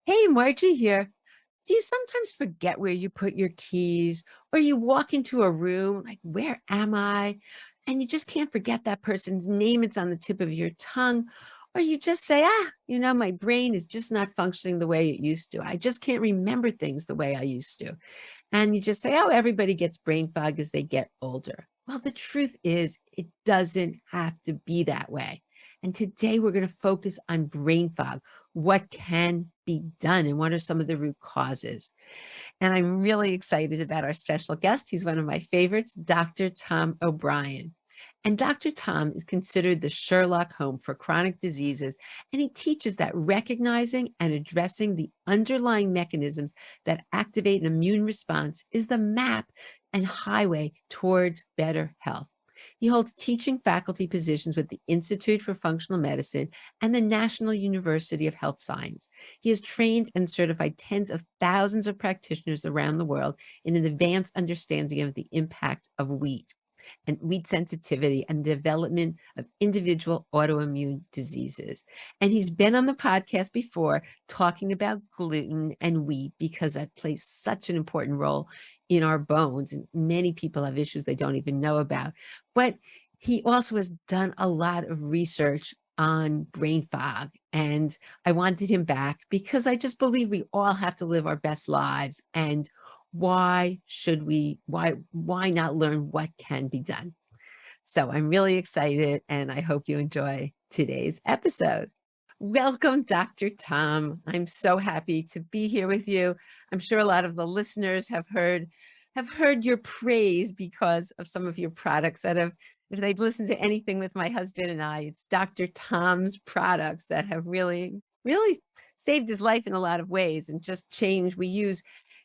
Hey, Margie here. Do you sometimes forget where you put your keys, or you walk into a room like, where am I? And you just can't forget that person's name. It's on the tip of your tongue. Or you just say, my brain is just not functioning the way it used to. I just can't remember things the way I used to. And you just say, oh, everybody gets brain fog as they get older. Well, the truth is, it doesn't have to be that way. And today we're going to focus on brain fog, what can be done, and what are some of the root causes. And I'm really excited about our special guest. He's one of my favorites, Dr. Tom O'Brien. And Dr. Tom is considered the Sherlock Holmes for chronic diseases, and he teaches that recognizing and addressing the underlying mechanisms that activate an immune response is the map and highway towards better health. He holds teaching faculty positions with the Institute for Functional Medicine and the National University of Health Science. He has trained and certified tens of thousands of practitioners around the world in an advanced understanding of the impact of wheat and wheat sensitivity and development of individual autoimmune diseases. And he's been on the podcast before talking about gluten and wheat because that plays such an important role in our bones. And many people have issues they don't even know about. But he also has done a lot of research on brain fog. And I wanted him back because I just believe we all have to live our best lives. And why not learn what can be done? So I'm really excited and I hope you enjoy today's episode. Welcome, Dr. Tom. I'm so happy to be here with you. I'm sure a lot of the listeners have heard your praise because of some of your products that have, if they've listened to anything with my husband and I, it's Dr. Tom's products that have really saved his life in a lot of ways and just changed. We use,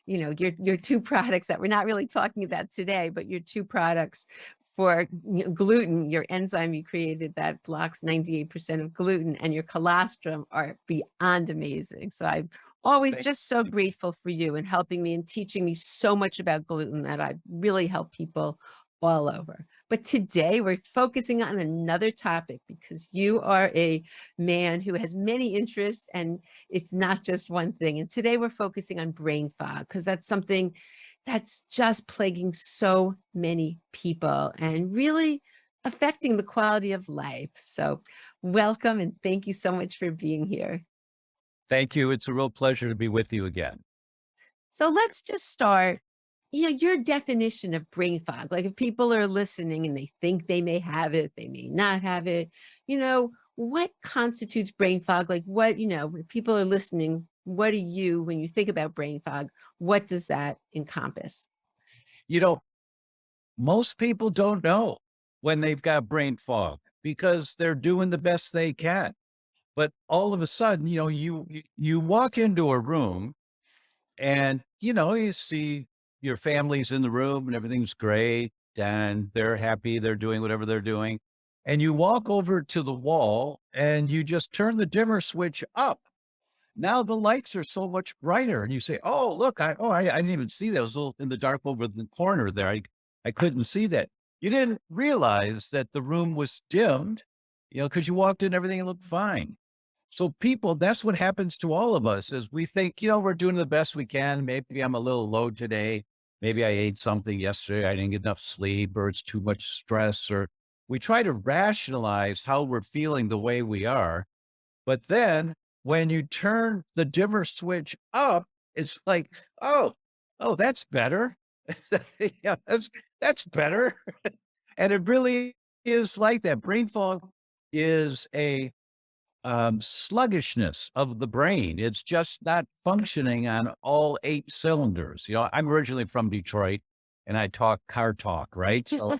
your two products that we're not really talking about today, but your two products for gluten, your enzyme you created that blocks 98% of gluten, and your colostrum are beyond amazing. So I'm always just so grateful for you and helping me and teaching me so much about gluten that I've really helped people all over. But today we're focusing on another topic because you are a man who has many interests and it's not just one thing. And today we're focusing on brain fog because that's something that's just plaguing so many people and really affecting the quality of life. So welcome and thank you so much for being here. Thank you. It's a real pleasure to be with you again. So let's just start, your definition of brain fog. Like if people are listening and they think they may have it, they may not have it, what constitutes brain fog? Like what, if people are listening, what do you, when you think about brain fog, what does that encompass? You know, most people don't know when they've got brain fog because they're doing the best they can. But all of a sudden, you walk into a room and you see your family's in the room and everything's great and they're happy, they're doing whatever they're doing. And you walk over to the wall and you just turn the dimmer switch up. Now the lights are so much brighter, and you say, "Oh, look, I didn't even see that. It was a little in the dark over in the corner there. I couldn't see that." You didn't realize that the room was dimmed, because you walked in, everything looked fine. So people, that's what happens to all of us is we think, we're doing the best we can. Maybe I'm a little low today. Maybe I ate something yesterday. I didn't get enough sleep, or it's too much stress, or we try to rationalize how we're feeling the way we are. But then when you turn the dimmer switch up, it's like, "Oh, oh, that's better." Yeah, that's better. And it really is like that. Brain fog is a sluggishness of the brain. It's just not functioning on all 8 cylinders. I'm originally from Detroit and I talk car talk, right? So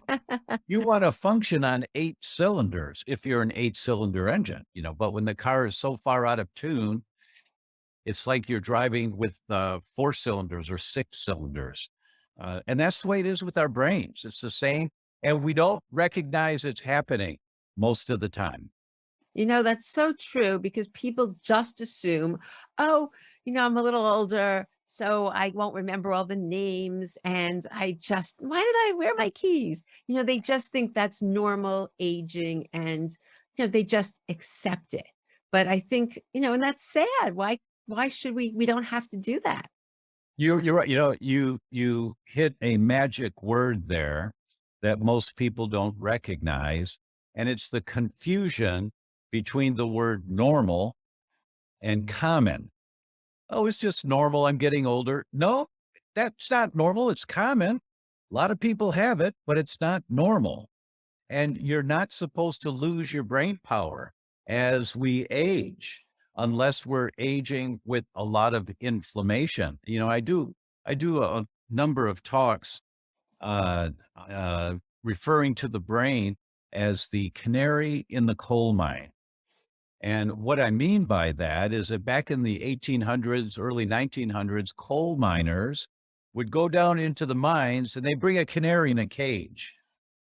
you want to function on 8 cylinders if you're an 8-cylinder engine, but when the car is so far out of tune, it's like you're driving with 4 cylinders or 6 cylinders. And that's the way it is with our brains. It's the same. And we don't recognize it's happening most of the time. That's so true because people just assume, oh, I'm a little older, so I won't remember all the names. And why did where are my keys? They just think that's normal aging and, they just accept it. But I think, and that's sad. Why Why should we don't have to do that. You're right. You hit a magic word there that most people don't recognize, and it's the confusion between the word normal and common. Oh, it's just normal. I'm getting older. No, that's not normal. It's common. A lot of people have it, but it's not normal. And you're not supposed to lose your brain power as we age, unless we're aging with a lot of inflammation. I do a number of talks uh, referring to the brain as the canary in the coal mine. And what I mean by that is that back in the 1800s, early 1900s, coal miners would go down into the mines and they bring a canary in a cage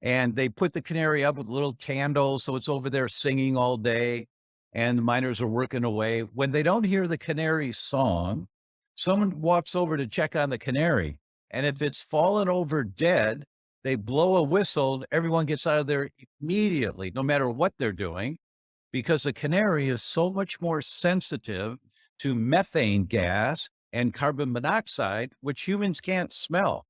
and they put the canary up with little candles. So it's over there singing all day and the miners are working away. When they don't hear the canary's song, someone walks over to check on the canary. And if it's fallen over dead, they blow a whistle. Everyone gets out of there immediately, no matter what they're doing, because a canary is so much more sensitive to methane gas and carbon monoxide, which humans can't smell,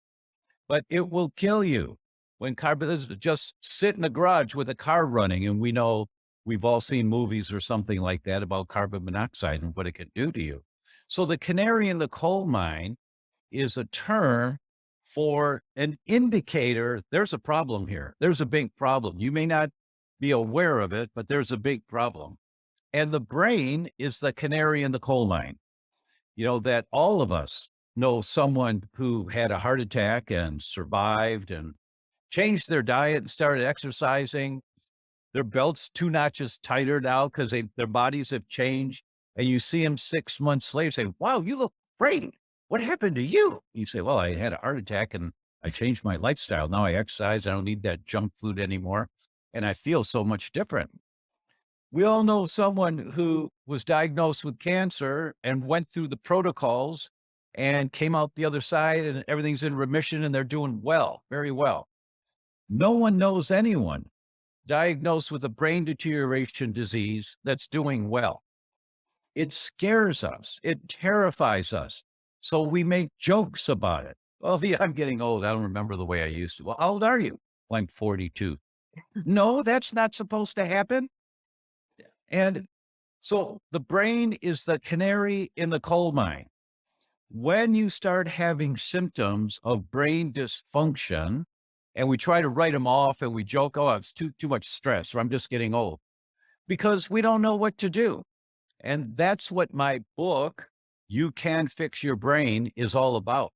but it will kill you. When carbon is just sit in a garage with a car running, and we know we've all seen movies or something like that about carbon monoxide and what it can do to you. So the canary in the coal mine is a term for an indicator. There's a problem here. There's a big problem. You may not be aware of it, but there's a big problem. And the brain is the canary in the coal mine. That all of us know someone who had a heart attack and survived and changed their diet and started exercising. Their belt's 2 notches tighter now because their bodies have changed. And you see them 6 months later say, wow, you look great. What happened to you? You say, well, I had a heart attack and I changed my lifestyle. Now I exercise. I don't need that junk food anymore. And I feel so much different. We all know someone who was diagnosed with cancer and went through the protocols and came out the other side and everything's in remission and they're doing well, very well. No one knows anyone diagnosed with a brain deterioration disease that's doing well. It scares us. It terrifies us. So we make jokes about it. Oh, yeah, I'm getting old. I don't remember the way I used to. Well, how old are you? Well, I'm 42. No, that's not supposed to happen. And so the brain is the canary in the coal mine. When you start having symptoms of brain dysfunction, and we try to write them off and we joke, oh, it's too much stress, or I'm just getting old, because we don't know what to do. And that's what my book, You Can Fix Your Brain, is all about.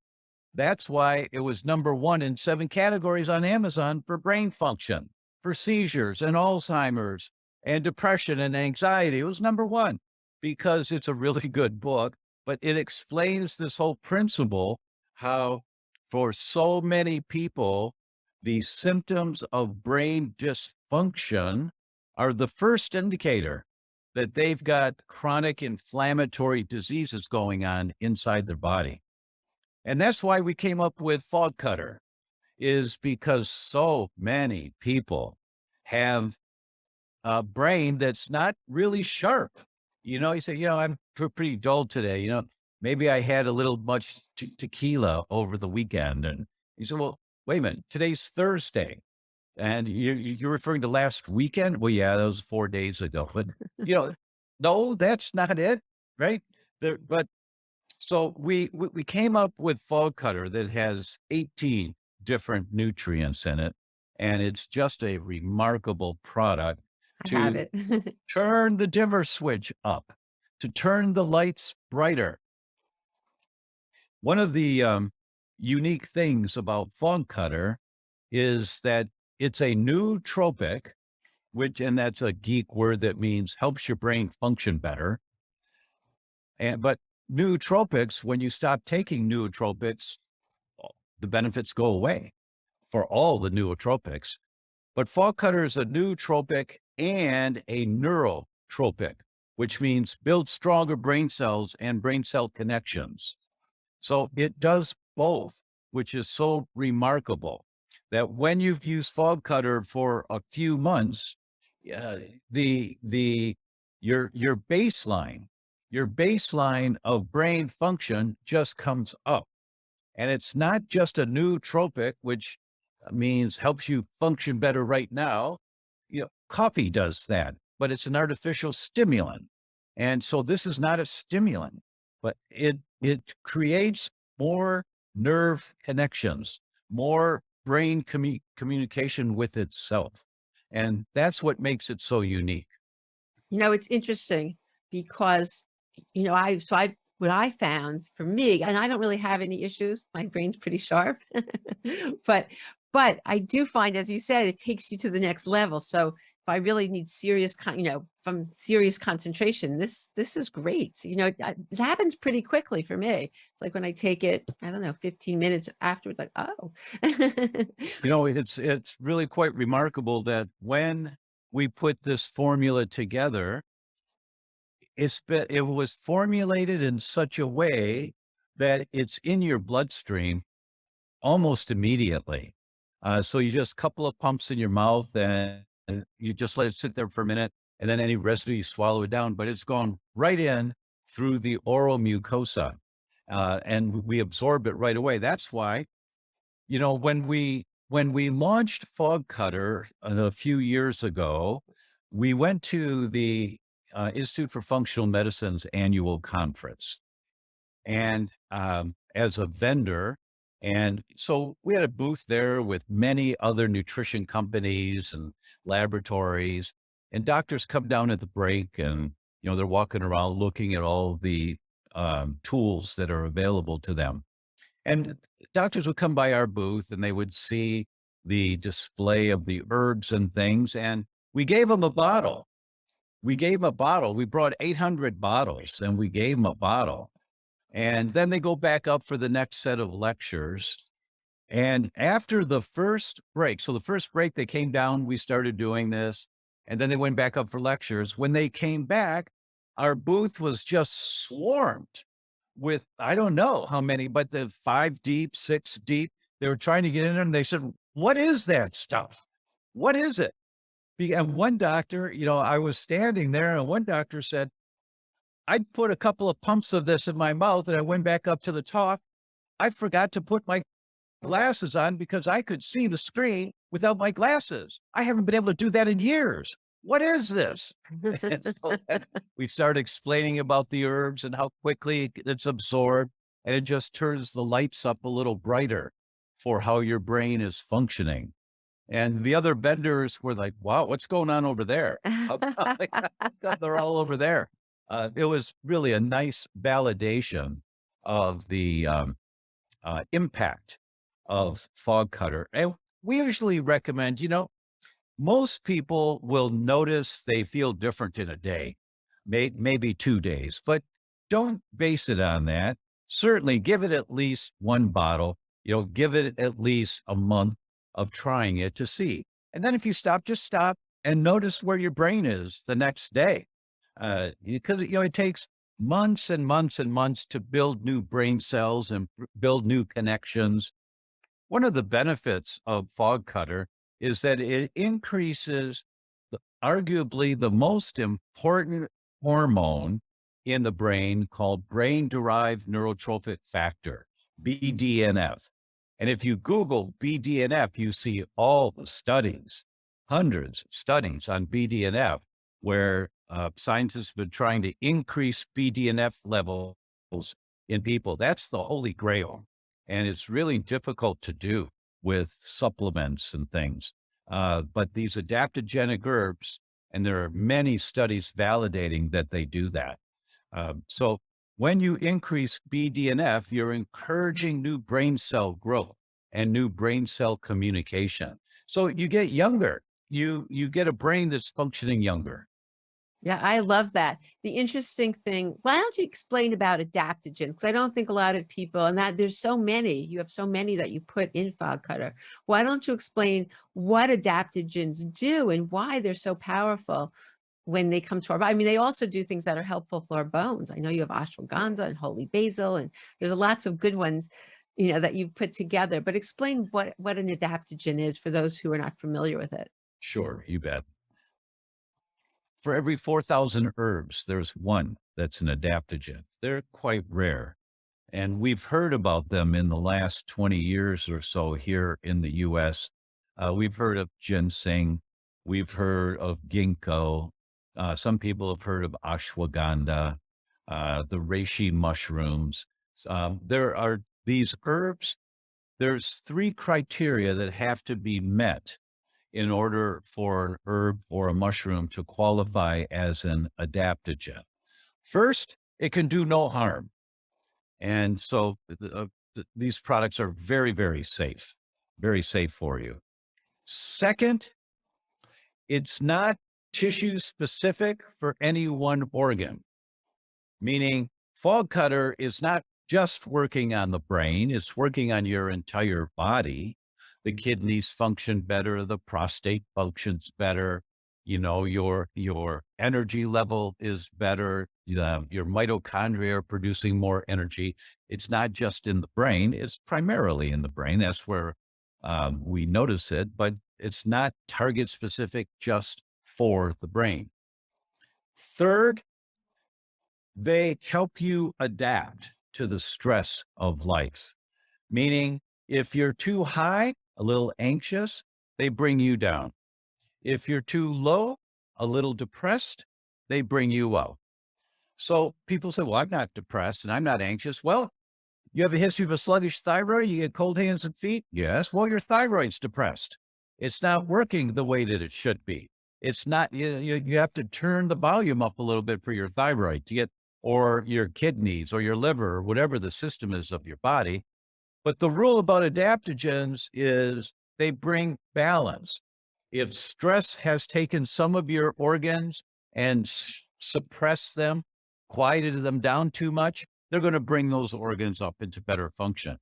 That's why it was #1 in 7 categories on Amazon for brain function, for seizures and Alzheimer's and depression and anxiety. It was #1 because it's a really good book, but it explains this whole principle, how for so many people, the symptoms of brain dysfunction are the first indicator that they've got chronic inflammatory diseases going on inside their body. And that's why we came up with Fog Cutter, is because so many people have a brain that's not really sharp. You say, I'm pretty dull today. Maybe I had a little much tequila over the weekend. And you say, well, wait a minute, today's Thursday. And you're referring to last weekend? Well, yeah, that was 4 days ago. But, no, that's not it, right? But so we came up with Fog Cutter that has 18 different nutrients in it, and it's just a remarkable product I have to it. turn the dimmer switch up, to turn the lights brighter. One of the unique things about Fog Cutter is that it's a nootropic, and that's a geek word that means helps your brain function better. But nootropics, when you stop taking nootropics, the benefits go away for all the nootropics. But Fog Cutter is a nootropic and a neurotropic, which means build stronger brain cells and brain cell connections. So it does both, which is so remarkable that when you've used Fog Cutter for a few months, your baseline your baseline of brain function just comes up. And it's not just a nootropic, which means helps you function better right now. Coffee does that, but it's an artificial stimulant. And so this is not a stimulant, but it creates more nerve connections, more brain communication with itself. And that's what makes it so unique. It's interesting because, what I found for me, and I don't really have any issues. My brain's pretty sharp, but I do find, as you said, it takes you to the next level. So if I really need serious, from serious concentration, this is great. It happens pretty quickly for me. It's like when I take it, I don't know, 15 minutes afterwards, like, oh. It's really quite remarkable that when we put this formula together, it was formulated in such a way that it's in your bloodstream almost immediately. So you just couple of pumps in your mouth and you just let it sit there for a minute, and then any residue you swallow it down, but it's gone right in through the oral mucosa. And we absorb it right away. That's why, when we launched Fog Cutter a few years ago, we went to the Institute for Functional Medicine's annual conference, and as a vendor. And so we had a booth there with many other nutrition companies and laboratories, and doctors come down at the break, and they're walking around looking at all the tools that are available to them. And doctors would come by our booth and they would see the display of the herbs and things, and we gave them a bottle. We gave them a bottle. We brought 800 bottles and we gave them a bottle. And then they go back up for the next set of lectures. And after the first break, so the first break they came down, we started doing this, and then they went back up for lectures. When they came back, our booth was just swarmed with, I don't know how many, but the 5 deep, 6 deep. They were trying to get in there and they said, "What is that stuff? What is it?" And one doctor, I was standing there and one doctor said, "I put a couple of pumps of this in my mouth and I went back up to the talk. I forgot to put my glasses on because I could see the screen without my glasses. I haven't been able to do that in years. What is this?" And so then we started explaining about the herbs and how quickly it's absorbed, and it just turns the lights up a little brighter for how your brain is functioning. And the other vendors were like, "Wow, what's going on over there? How come they're all over there?" It was really a nice validation of the impact of Fog Cutter. And we usually recommend, most people will notice they feel different in a day, maybe 2 days, but don't base it on that. Certainly give it at least one bottle, give it at least a month of trying it to see. And then if you stop, just stop and notice where your brain is the next day. Because, it takes months and months and months to build new brain cells and build new connections. One of the benefits of Fog Cutter is that it increases arguably the most important hormone in the brain called brain-derived neurotrophic factor, BDNF. And if you Google BDNF, you see all the studies, hundreds of studies on BDNF, where scientists have been trying to increase BDNF levels in people. That's the holy grail. And it's really difficult to do with supplements and things. But these adaptogenic herbs, and there are many studies validating that they do that. So when you increase BDNF, you're encouraging new brain cell growth and new brain cell communication. So you get younger. You get a brain that's functioning younger. Yeah, I love that. The interesting thing, why don't you explain about adaptogens? Because I don't think a lot of people, and that there's so many, you have so many that you put in Fog Cutter. Why don't you explain what adaptogens do and why they're so powerful when they come to our body? I mean, they also do things that are helpful for our bones. I know you have ashwagandha and holy basil, and there's lots of good ones, that you put together. But explain what an adaptogen is for those who are not familiar with it. Sure, you bet. For every 4,000 herbs, there's one that's an adaptogen. They're quite rare. And we've heard about them in the last 20 years or so here in the US. We've heard of ginseng. We've heard of ginkgo. Some people have heard of ashwagandha, the reishi mushrooms. There are these herbs. There's three criteria that have to be met in order for an herb or a mushroom to qualify as an adaptogen. First, it can do no harm. And so these products are very, very safe for you. Second, it's not tissue specific for any one organ, meaning fog cutter is not just working on the brain, it's working on your entire body. The kidneys function better, the prostate functions better, your energy level is better, your mitochondria are producing more energy. It's not just in the brain, it's primarily in the brain. That's where we notice it, but it's not target specific just for the brain. Third, they help you adapt to the stress of life. Meaning, if you're too high, a little anxious, they bring you down. If you're too low, a little depressed, they bring you up. So people say, well, I'm not depressed and I'm not anxious. Well, you have a history of a sluggish thyroid, you get cold hands and feet. Yes. Well, your thyroid's depressed. It's not working the way that it should be. It's not, you have to turn the volume up a little bit for your thyroid to get, or your kidneys or your liver, or whatever the system is of your body. But the rule about adaptogens is they bring balance. If stress has taken some of your organs and suppressed them, quieted them down too much, they're going to bring those organs up into better function.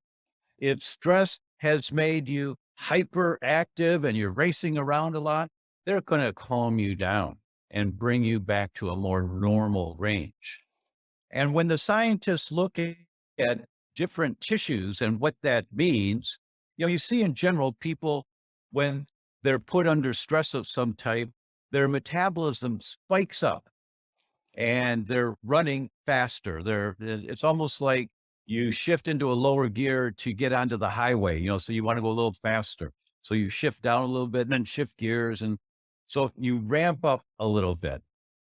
If stress has made you hyperactive and you're racing around a lot, they're going to calm you down and bring you back to a more normal range. And when the scientists look at different tissues and what that means, you see in general, people, when they're put under stress of some type, their metabolism spikes up and they're running faster. It's almost like you shift into a lower gear to get onto the highway, so you want to go a little faster. So you shift down a little bit and then shift gears. And so you ramp up a little bit.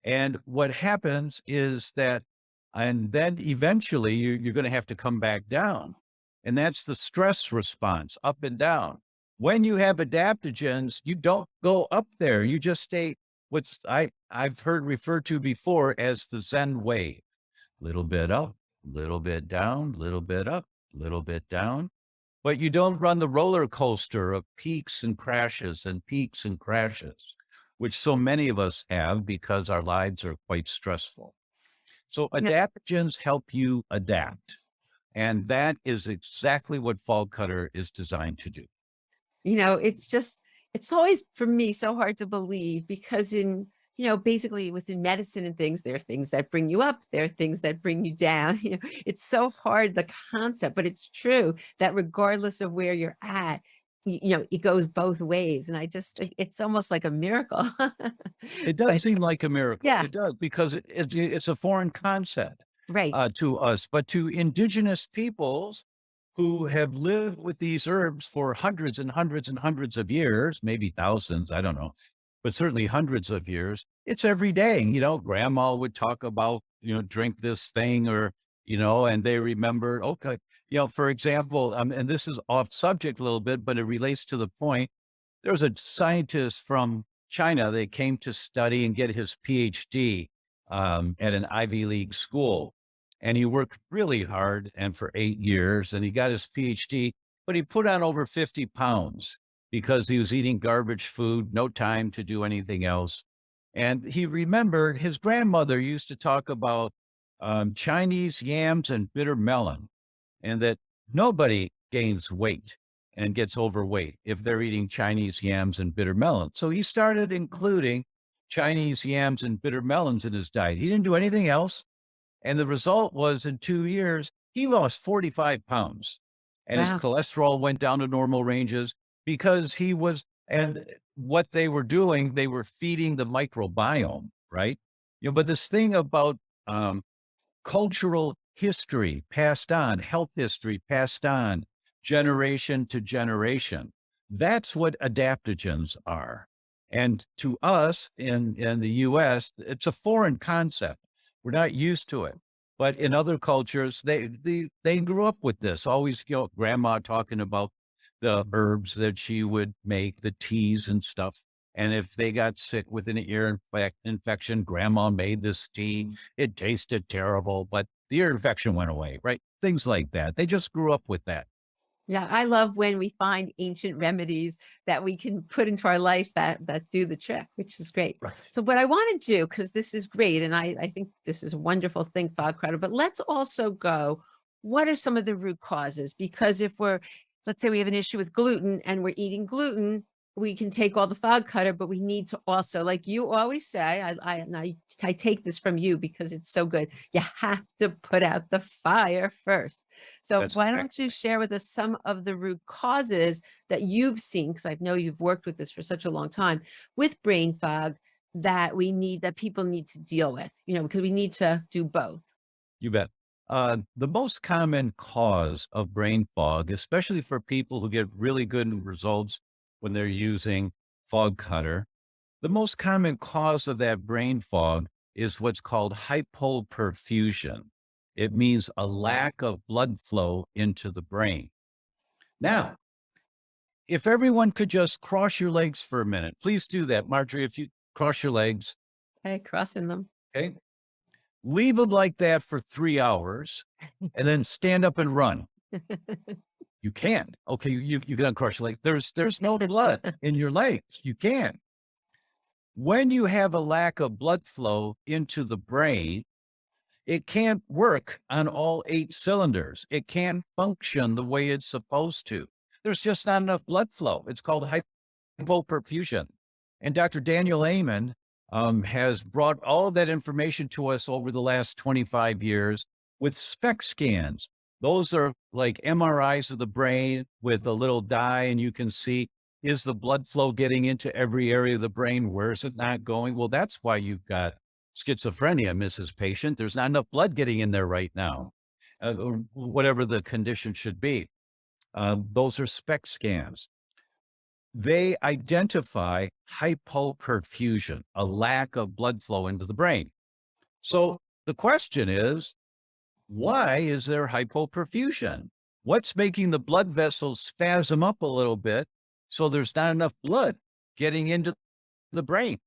And what happens is that, and then eventually you're going to have to come back down. And that's the stress response, up and down. When you have adaptogens, you don't go up there. You just stay, what's I've heard referred to before as the Zen wave. Little bit up, little bit down, little bit up, little bit down. But you don't run the roller coaster of peaks and crashes and peaks and crashes, which so many of us have because our lives are quite stressful. So adaptogens help you adapt. And that is exactly what Fog Cutter is designed to do. It's always for me so hard to believe because basically within medicine and things, there are things that bring you up, there are things that bring you down. It's so hard, the concept, but it's true that regardless of where you're at, it goes both ways. And it's almost like a miracle. It does But seem like a miracle. yeah, It does, because it's a foreign concept right. to us, but to indigenous peoples who have lived with these herbs for hundreds and hundreds and hundreds of years, maybe thousands, I don't know, but certainly hundreds of years. It's every day. Grandma would talk about, drink this thing or, and they remember, okay, for example, and this is off subject a little bit, but it relates to the point. There was a scientist from China that came to study and get his PhD at an Ivy League school. And he worked really hard and for 8 years and he got his PhD, but he put on over 50 pounds because he was eating garbage food, no time to do anything else. And he remembered his grandmother used to talk about Chinese yams and bitter melon, and that nobody gains weight and gets overweight if they're eating Chinese yams and bitter melon. So he started including Chinese yams and bitter melons in his diet. He didn't do anything else. And the result was in 2 years, he lost 45 pounds and his Wow. cholesterol went down to normal ranges because and what they were doing, they were feeding the microbiome, right? But this thing about cultural history passed on, health history passed on, generation to generation. That's what adaptogens are. And to us in the US, it's a foreign concept. We're not used to it. But in other cultures, they grew up with this. Always, grandma talking about the herbs that she would make, the teas and stuff. And if they got sick with an infection, grandma made this tea. It tasted terrible, but the ear infection went away, right? Things like that. They just grew up with that. Yeah, I love when we find ancient remedies that we can put into our life that do the trick, which is great. Right. So what I want to do, because this is great, and I think this is a wonderful thing, fog cutter, but let's also go, what are some of the root causes? Because if let's say we have an issue with gluten and we're eating gluten, we can take all the fog cutter, but we need to also, like you always say, I take this from you because it's so good. You have to put out the fire first. So That's why correct. don't you share with us some of the root causes that you've seen? Because I know you've worked with this for such a long time with brain fog that people need to deal with, because we need to do both. You bet. The most common cause of brain fog, especially for people who get really good results when they're using fog cutter, the most common cause of that brain fog is what's called hypoperfusion. It means a lack of blood flow into the brain. Now, if everyone could just cross your legs for a minute, please do that. Marjorie, if you cross your legs, Okay, crossing them. okay? Leave them like that for 3 hours and then stand up and run. You can't. Okay, you can uncross your leg. There's no blood in your legs. You can't. When you have a lack of blood flow into the brain, it can't work on all 8 cylinders. It can't function the way it's supposed to. There's just not enough blood flow. It's called hypoperfusion. And Dr. Daniel Amen has brought all of that information to us over the last 25 years with SPECT scans. Those are like MRIs of the brain with a little dye, and you can see, is the blood flow getting into every area of the brain? Where is it not going? Well, that's why you've got schizophrenia, Mrs. Patient. There's not enough blood getting in there right now, or whatever the condition should be. Those are SPECT scans. They identify hypoperfusion, a lack of blood flow into the brain. So the question is, why is there hypoperfusion? What's making the blood vessels spasm up a little bit so there's not enough blood getting into the brain?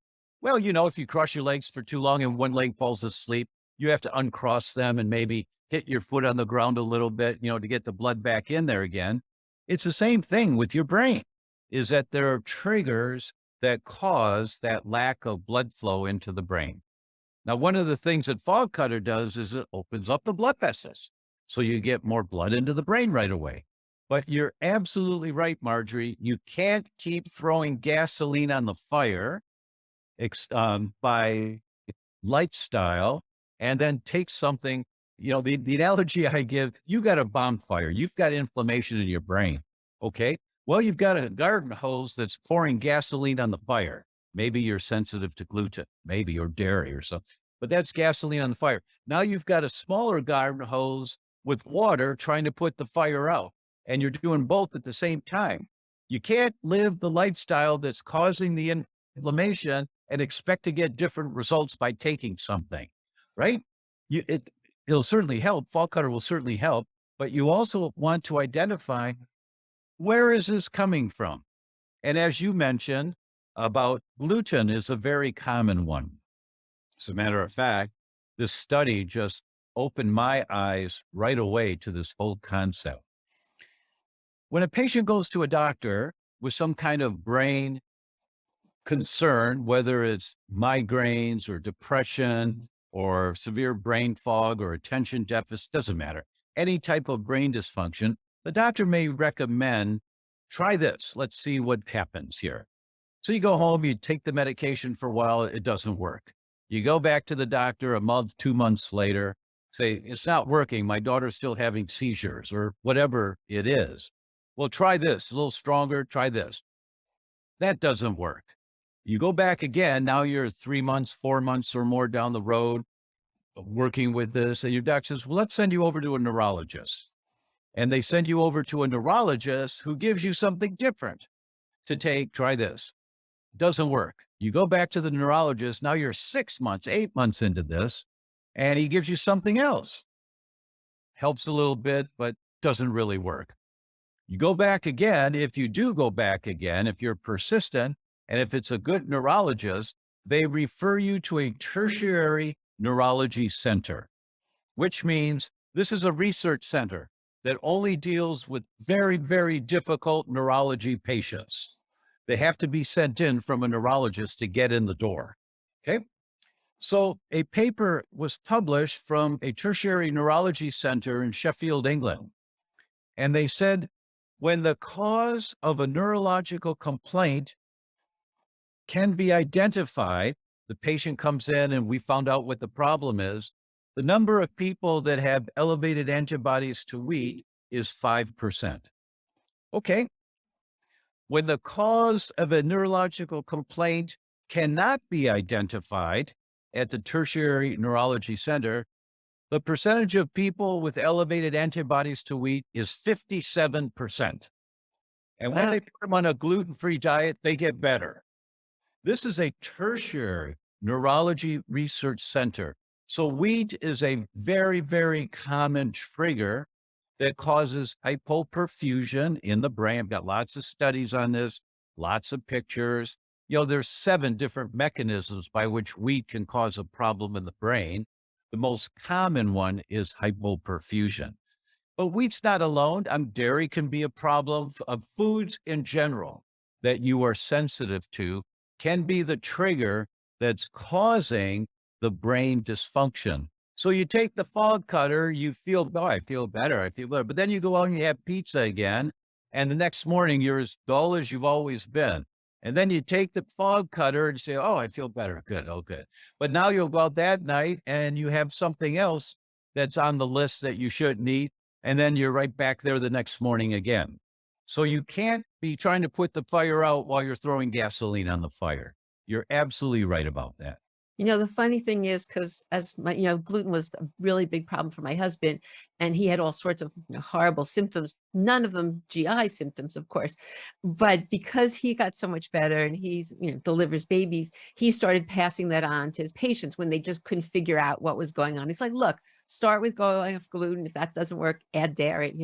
Well, if you cross your legs for too long and one leg falls asleep, you have to uncross them and maybe hit your foot on the ground a little bit, to get the blood back in there again. It's the same thing with your brain, is that there are triggers that cause that lack of blood flow into the brain. Now, one of the things that fog cutter does is it opens up the blood vessels. So you get more blood into the brain right away. But you're absolutely right, Marjorie. You can't keep throwing gasoline on the fire by lifestyle and then take something, the analogy I give, you got a bonfire, you've got inflammation in your brain. Okay. Well, you've got a garden hose that's pouring gasoline on the fire. Maybe you're sensitive to gluten, maybe, or dairy or something, but that's gasoline on the fire. Now you've got a smaller garden hose with water trying to put the fire out, and you're doing both at the same time. You can't live the lifestyle that's causing the inflammation and expect to get different results by taking something, right? It'll certainly help. Fall cutter will certainly help, but you also want to identify, where is this coming from? And as you mentioned about gluten, is a very common one. As a matter of fact, this study just opened my eyes right away to this whole concept. When a patient goes to a doctor with some kind of brain concern, whether it's migraines or depression or severe brain fog or attention deficit, doesn't matter, any type of brain dysfunction, the doctor may recommend, try this. Let's see what happens here. So you go home, you take the medication for a while, it doesn't work. You go back to the doctor a month, 2 months later, say, it's not working. My daughter's still having seizures or whatever it is. Well, try this, a little stronger, try this. That doesn't work. You go back again. Now you're 3 months, 4 months or more down the road. working with this, and your doc says, well, let's send you over to a neurologist. And they send you over to a neurologist who gives you something different to take. Try this. Doesn't work. You go back to the neurologist. Now you're 6 months, 8 months into this, and he gives you something else. Helps a little bit, but doesn't really work. You go back again. If you do go back again, if you're persistent, and if it's a good neurologist, they refer you to a tertiary neurology center, which means this is a research center that only deals with very, very difficult neurology patients. They have to be sent in from a neurologist to get in the door. Okay. So a paper was published from a tertiary neurology center in Sheffield, England. And they said, when the cause of a neurological complaint can be identified, the patient comes in and we found out what the problem is. The number of people that have elevated antibodies to wheat is 5%. Okay. When the cause of a neurological complaint cannot be identified at the tertiary neurology center, the percentage of people with elevated antibodies to wheat is 57%. And when Wow. they put them on a gluten-free diet, they get better. This is a tertiary neurology research center. So wheat is a very, very common trigger that causes hypoperfusion in the brain. I've got lots of studies on this, lots of pictures. There's 7 different mechanisms by which wheat can cause a problem in the brain. The most common one is hypoperfusion. But wheat's not alone. Dairy can be a problem. Foods in general that you are sensitive to can be the trigger that's causing the brain dysfunction. So you take the fog cutter, you feel, oh, I feel better, I feel better. But then you go out and you have pizza again, and the next morning you're as dull as you've always been. And then you take the fog cutter and say, oh, I feel better. Good. Oh, good. But now you'll go out that night and you have something else that's on the list that you shouldn't eat. And then you're right back there the next morning again. So you can't be trying to put the fire out while you're throwing gasoline on the fire. You're absolutely right about that. The funny thing is, because as gluten was a really big problem for my husband, and he had all sorts of horrible symptoms, none of them GI symptoms, of course. But because he got so much better and he's, delivers babies, he started passing that on to his patients when they just couldn't figure out what was going on. He's like, look, start with going off gluten. If that doesn't work, add dairy.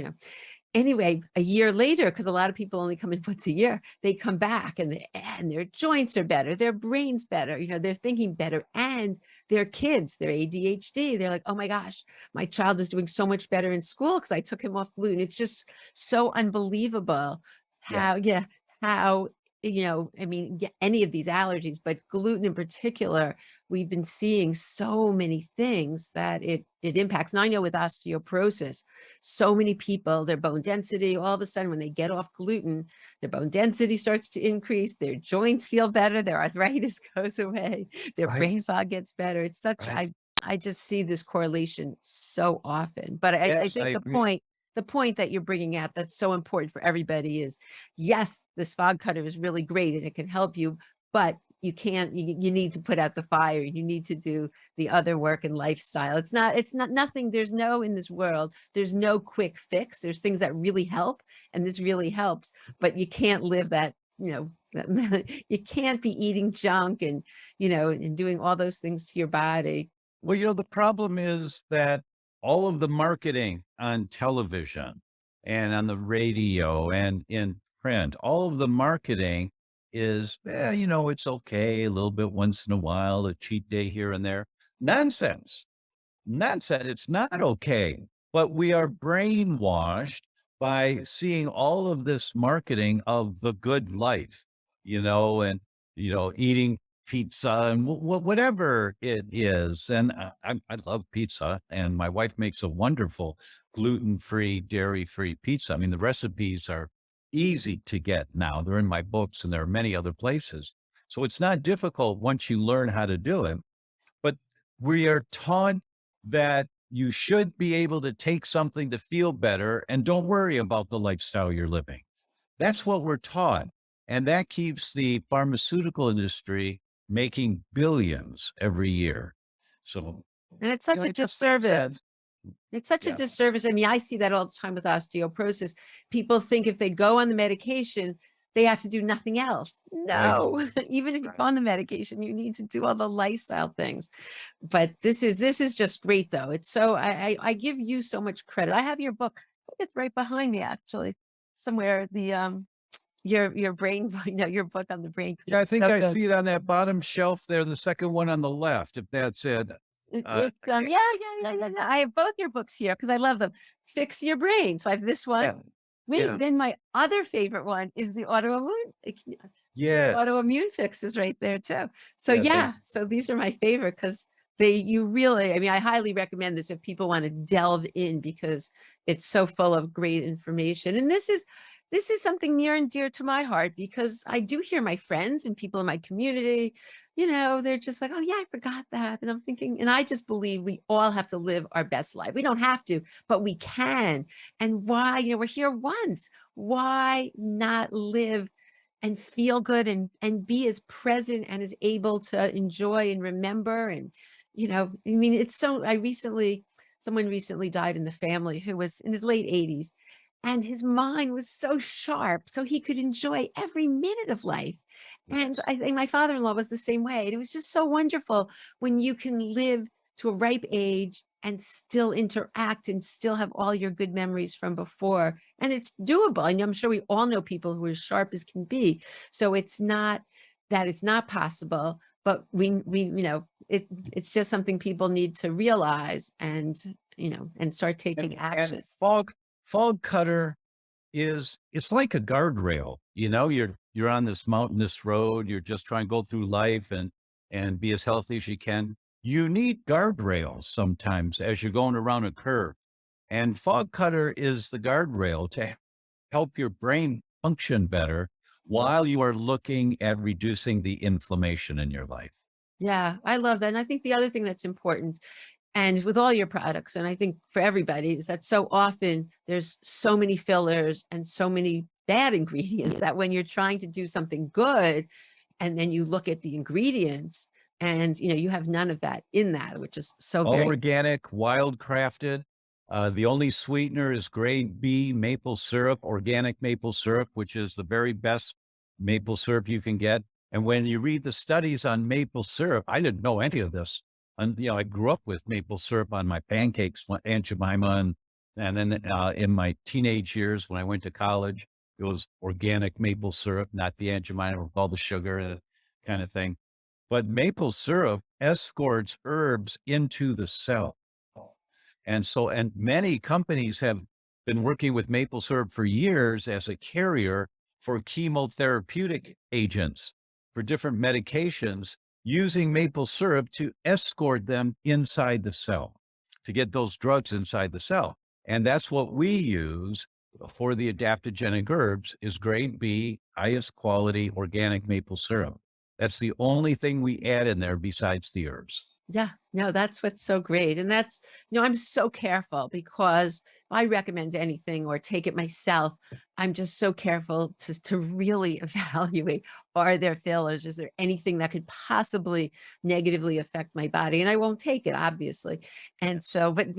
Anyway, a year later, because a lot of people only come in once a year, they come back and their joints are better, their brain's better, they're thinking better, and their kids, their ADHD, they're like, oh my gosh, my child is doing so much better in school because I took him off gluten. It's just so unbelievable Yeah. how, any of these allergies, but gluten in particular, we've been seeing so many things that it impacts. And I know with osteoporosis, so many people, their bone density, all of a sudden when they get off gluten, their bone density starts to increase, their joints feel better, their arthritis goes away, their Right. brain fog gets better. It's such, Right. I just see this correlation so often. But I Yes, I think agree. the point that you're bringing out that's so important for everybody is, yes, this fog cutter is really great and it can help you, but you need to put out the fire. You need to do the other work and lifestyle. It's not nothing. There's no, in this world, there's no quick fix. There's things that really help, and this really helps, but you can't live that, you can't be eating junk and doing all those things to your body. Well, the problem is that all of the marketing on television and on the radio and in print, all of the marketing is, it's okay, a little bit once in a while, a cheat day here and there. Nonsense. Nonsense. It's not okay. But we are brainwashed by seeing all of this marketing of the good life, and, eating pizza and whatever it is. And I love pizza, and my wife makes a wonderful gluten-free, dairy-free pizza. The recipes are easy to get now. They're in my books and there are many other places. So it's not difficult once you learn how to do it. But we are taught that you should be able to take something to feel better and don't worry about the lifestyle you're living. That's what we're taught. And that keeps the pharmaceutical industry making billions every year. So And it's You such know, a it just makes disservice. sense. It's such a Yeah. disservice. I mean, I see that all the time with osteoporosis. People think if they go on the medication, they have to do nothing else. Right. No, even if you're on the medication, you need to do all the lifestyle things. But this is just great though. It's so I give you so much credit. I have your book. It's right behind me actually, somewhere. The your brain, your book on the brain because Yeah, I it's think so I good. see it on that bottom shelf there, the second one on the left, if that's it. It's Okay. yeah, yeah. I have both your books here because I love them. Fix Your Brain. So I have this one. Yeah. Wait, Yeah. then my other favorite one is the Yes. autoimmune fixes right there too. So Yeah, yeah, so these are my favorite because you really, I mean, I highly recommend this if people want to delve in because it's so full of great information. And this is something near and dear to my heart because I do hear my friends and people in my community, they're just like, oh yeah, I forgot that. And I'm thinking, and I just believe we all have to live our best life. We don't have to, but we can. And why, we're here once. Why not live and feel good and be as present and as able to enjoy and remember? And I mean, it's so someone recently died in the family who was in his late 80s, and his mind was so sharp so he could enjoy every minute of life. And yes. I think my father-in-law was the same way, and it was just so wonderful when you can live to a ripe age and still interact and still have all your good memories from before. And it's doable. And I'm sure we all know people who are as sharp as can be. So it's not that it's not possible, but it's just something people need to realize and start taking And action. fog cutter it's like a guardrail. You're on this mountainous road, you're just trying to go through life and be as healthy as you can. You need guardrails sometimes as you're going around a curve. And fog cutter is the guardrail to help your brain function better while you are looking at reducing the inflammation in your life. Yeah, I love that. And I think the other thing that's important, and with all your products, and I think for everybody, is that so often there's so many fillers and so many bad ingredients that when you're trying to do something good, and then you look at the ingredients and you have none of that in that, which is so All very. organic, wild crafted. The only sweetener is grade B maple syrup, organic maple syrup, which is the very best maple syrup you can get. And when you read the studies on maple syrup, I didn't know any of this. And, I grew up with maple syrup on my pancakes, Aunt Jemima. And then in my teenage years, when I went to college, it was organic maple syrup, not the Aunt Jemima with all the sugar and kind of thing. But maple syrup escorts herbs into the cell. And many companies have been working with maple syrup for years as a carrier for chemotherapeutic agents, for different medications, using maple syrup to escort them inside the cell, to get those drugs inside the cell. And that's what we use for the adaptogenic herbs is grade B, highest quality organic maple syrup. That's the only thing we add in there besides the herbs. Yeah, no, that's what's so great. And I'm so careful because if I recommend anything or take it myself, I'm just so careful to really evaluate, are there fillers? Is there anything that could possibly negatively affect my body? And I won't take it, obviously. And Yes. so, but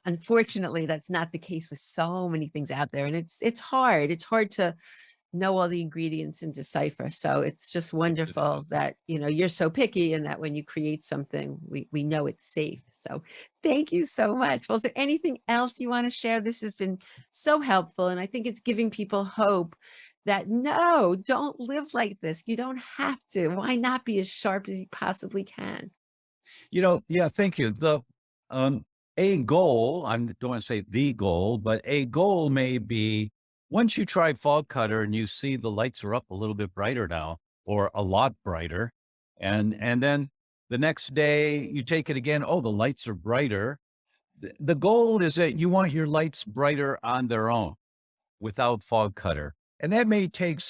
unfortunately, that's not the case with so many things out there. And it's hard. It's hard to know all the ingredients and decipher. So it's just Yes, it wonderful is. that, you're so picky and that when you create something, we know it's safe. So thank you so much. Well, is there anything else you want to share? This has been so helpful. And I think it's giving people hope that no, don't live like this. You don't have to. Why not be as sharp as you possibly can? Yeah, thank you. A goal, I don't want to say the goal, but a goal may be once you try fog cutter and you see the lights are up a little bit brighter now or a lot brighter. And then the next day you take it again. Oh, the lights are brighter. The goal is that you want your lights brighter on their own without fog cutter. And that may take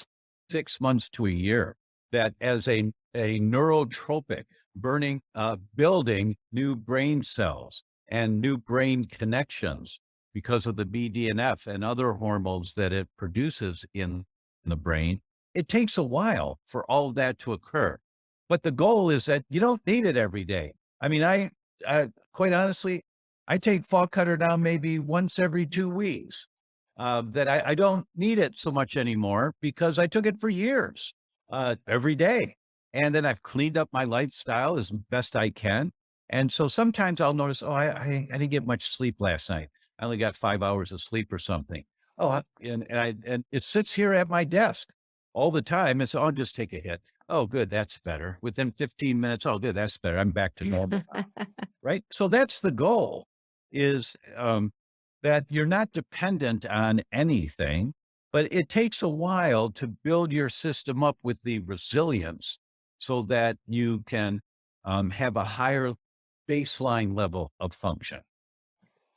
6 months to a year. That as a neurotropic building new brain cells and new brain connections because of the BDNF and other hormones that it produces in the brain. It takes a while for all of that to occur. But the goal is that you don't need it every day. I mean, quite honestly, I take fall cutter now maybe once every 2 weeks. That I don't need it so much anymore because I took it for years, every day. And then I've cleaned up my lifestyle as best I can. And so sometimes I'll notice, oh, I didn't get much sleep last night. I only got 5 hours of sleep or something. Oh, and it sits here at my desk all the time. And so I'll just take a hit. Oh, good, that's better. Within 15 minutes, oh, good, that's better. I'm back to normal now, right? So that's the goal is that you're not dependent on anything, but it takes a while to build your system up with the resilience so that you can have a higher baseline level of function.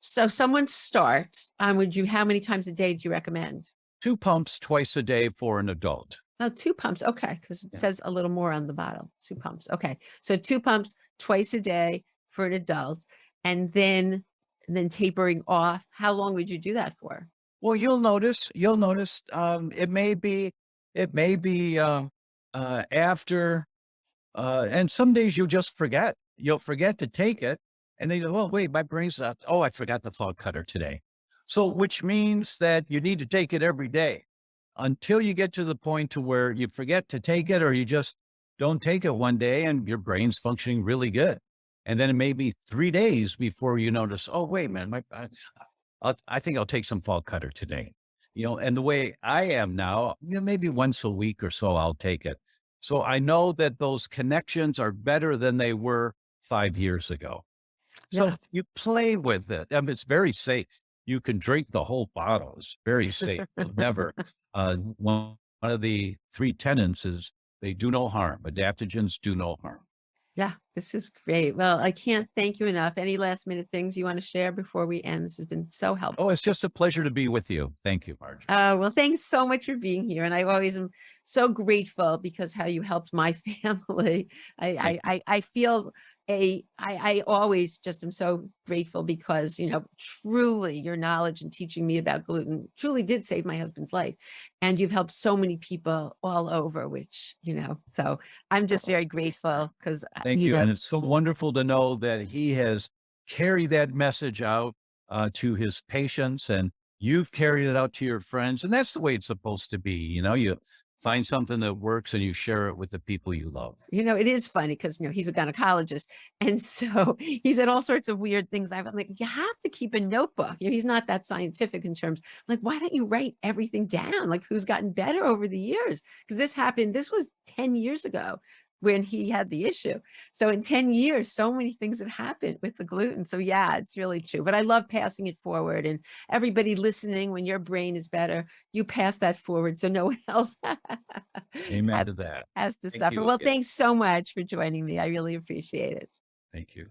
So someone starts, would you how many times a day do you recommend? 2 pumps twice a day for an adult. Oh, 2 pumps, okay, because it Yeah. says a little more on the bottle, 2 pumps, okay. So 2 pumps twice a day for an adult, and then tapering off. How long would you do that for? Well, you'll notice, it may be after, and some days you'll just forget. You'll forget to take it, and then you go, "Oh, wait, my brain's not oh, I forgot the fog cutter today." So, which means that you need to take it every day until you get to the point to where you forget to take it or you just don't take it one day and your brain's functioning really good. And then it may be 3 days before you notice, "Oh, wait, man, I think I'll take some fall cutter today." And the way I am now, maybe once a week or so, I'll take it. So I know that those connections are better than they were 5 years ago. So Yeah. you play with it. I mean, it's very safe. You can drink the whole bottle. It's very safe. You'll never. One of the three tenets is they do no harm. Adaptogens do no harm. Yeah, this is great. Well, I can't thank you enough. Any last minute things you wanna share before we end? This has been so Oh, helpful. it's just a pleasure to be with you. Thank you, Marge. Well, thanks so much for being here, and I always am so grateful because how you helped my family. Thank I feel I always just am so grateful because, truly your knowledge and teaching me about gluten truly did save my husband's life, and you've helped so many people all over, so I'm just very grateful 'cause, Thank you. And it's so wonderful to know that he has carried that message out to his patients and you've carried it out to your friends. And that's the way it's supposed to be. You find something that works and you share it with the people you love. It is funny because, he's a gynecologist. And so he said all sorts of weird things. I'm like, you have to keep a notebook. He's not that scientific in terms, like, why don't you write everything down? Like, who's gotten better over the years? Because this was 10 years ago when he had the issue. So in 10 years, so many things have happened with the gluten. So yeah, it's really true. But I love passing it forward. And everybody listening, when your brain is better, you pass that forward so no one else Amen has to that. has to Thank suffer. you Well, again. thanks so much for joining me. I really appreciate it. Thank you.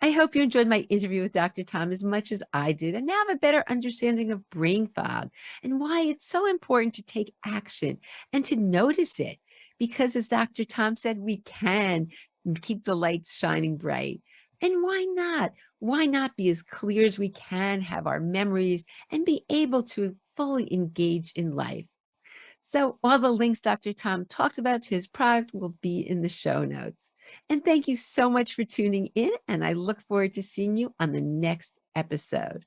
I hope you enjoyed my interview with Dr. Tom as much as I did, and now have a better understanding of brain fog and why it's so important to take action and to notice it. Because, as Dr. Tom said, we can keep the lights shining bright. And why not? Why not be as clear as we can, have our memories, and be able to fully engage in life? So all the links Dr. Tom talked about to his product will be in the show notes. And thank you so much for tuning in, and I look forward to seeing you on the next episode.